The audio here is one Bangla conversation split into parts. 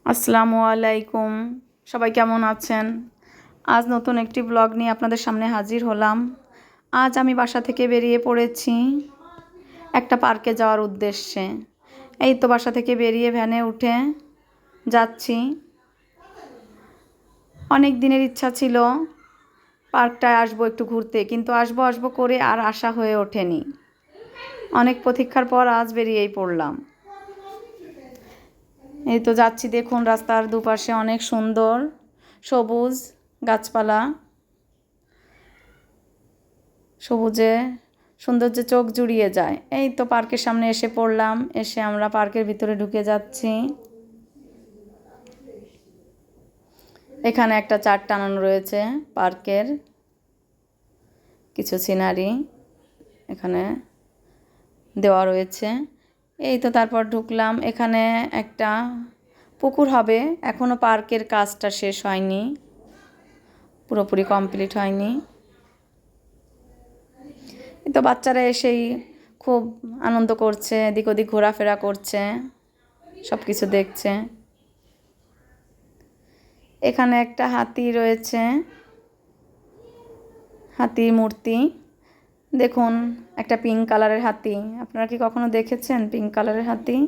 আসসালামু আলাইকুম। সবাই কেমন আছেন? আজ নতুন একটি ব্লগ নিয়ে আপনাদের সামনে হাজির হলাম। আজ আমি বাসা থেকে বেরিয়ে পড়েছি একটা পার্কে যাওয়ার উদ্দেশ্যে। এই তো বাসা থেকে বেরিয়ে ভ্যানে উঠে যাচ্ছি। অনেক দিনের ইচ্ছা ছিল পার্কটায় আসবো একটু ঘুরতে, কিন্তু আসবো আসবো করে আর আসা হয়ে ওঠেনি। অনেক প্রতীক্ষার পর আজ বেরিয়েই পড়লাম। এই তো যাচ্ছি, দেখুন রাস্তার দুপাশে অনেক সুন্দর সবুজ গাছপালা, সবুজে সৌন্দর্যে চোখ জুড়িয়ে যায়। এই তো পার্কের সামনে এসে পড়লাম। এসে আমরা পার্কের ভিতরে ঢুকে যাচ্ছি। এখানে একটা চার্ট টানানো রয়েছে পার্কের কিছু সিনারি এখানে দেওয়া রয়েছে। এই তো তারপর ঢুকলাম। এখানে একটা পুকুর হবে, এখনও পার্কের কাজটা শেষ হয়নি, পুরোপুরি কমপ্লিট হয়নি। তো বাচ্চারা এসেই খুব আনন্দ করছে, এদিক ওদিক ঘোরাফেরা করছে, সব কিছু দেখছে। এখানে একটা হাতি রয়েছে, হাতির মূর্তি। দেখুন একটা পিঙ্ক কালারের হাতি। আপনারা কি কখনো দেখেছেন পিঙ্ক কালারের হাতি?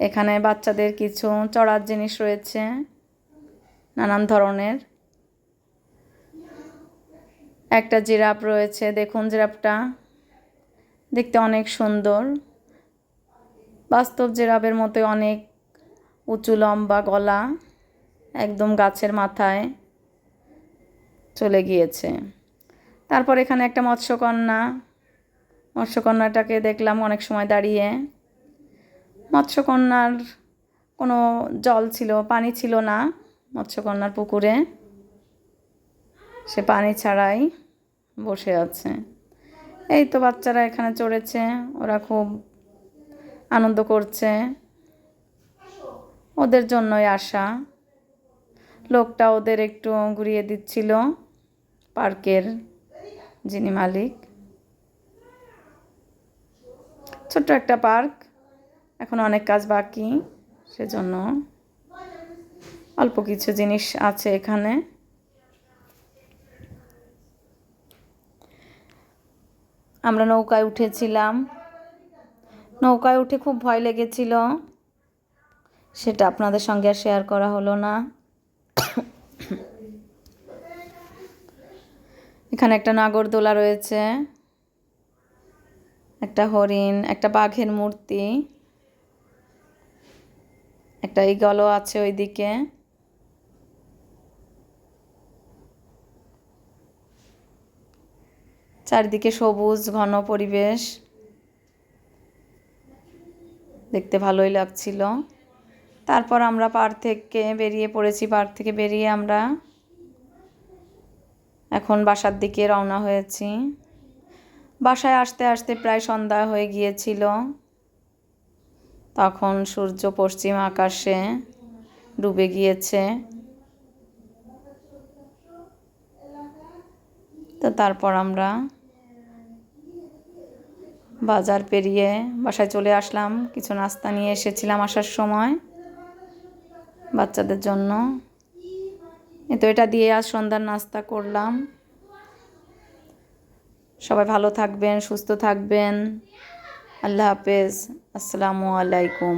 এখানে বাচ্চাদের কিছু চড়ার জিনিস রয়েছে নানান ধরনের। একটা জিরাফ রয়েছে, দেখুন জিরাফটা দেখতে অনেক সুন্দর, বাস্তব জিরাফের মতো অনেক উঁচু লম্বা গলা, একদম গাছের মাথায় চলে গিয়েছে। তারপর এখানে একটা মৎস্যকন্যাটাকে দেখলাম অনেক সময় দাঁড়িয়ে। মৎস্যকন্যার কোনো পানি ছিল না মৎস্যকন্যার পুকুরে, সে পানি ছাড়াই বসে আছে। এই তো বাচ্চারা এখানে চড়েছে, ওরা খুব আনন্দ করছে, ওদের জন্যই আসা। লোকটা ওদের একটু ঘুরিয়ে দিচ্ছিল, পার্কের যিনি মালিক। ছোট্ট একটা পার্ক, এখন অনেক কাজ বাকি, সেজন্য অল্প কিছু জিনিস আছে এখানে। আমরা নৌকায় উঠেছিলাম, নৌকায় উঠে খুব ভয় লেগেছিল, সেটা আপনাদের সঙ্গে আর শেয়ার করা হলো না। এখানে একটা নাগরদোলা রয়েছে, একটা হরিণ, একটা বাঘের মূর্তি, একটা ঈগলও আছে ওইদিকে। চারিদিকে সবুজ ঘন পরিবেশ, দেখতে ভালোই লাগছিল। তারপর আমরা পার্ক থেকে বেরিয়ে পড়েছি। পার্ক থেকে বেরিয়ে আমরা এখন বাসার দিকে রওনা হয়েছি। বাসায় আসতে আসতে প্রায় সন্ধ্যা হয়ে গিয়েছিল। তখন সূর্য পশ্চিম আকাশে ডুবে গিয়েছে। তো তারপর আমরা বাজার পেরিয়ে বাসায় চলে আসলাম। কিছু নাস্তা নিয়ে এসেছিলাম আসার সময় বাচ্চাদের জন্য। তো এটা দিয়ে আজ সন্ধ্যার নাস্তা করলাম। সবাই ভালো থাকবেন, সুস্থ থাকবেন। আল্লাহ হাফেজ। আসসালামু আলাইকুম।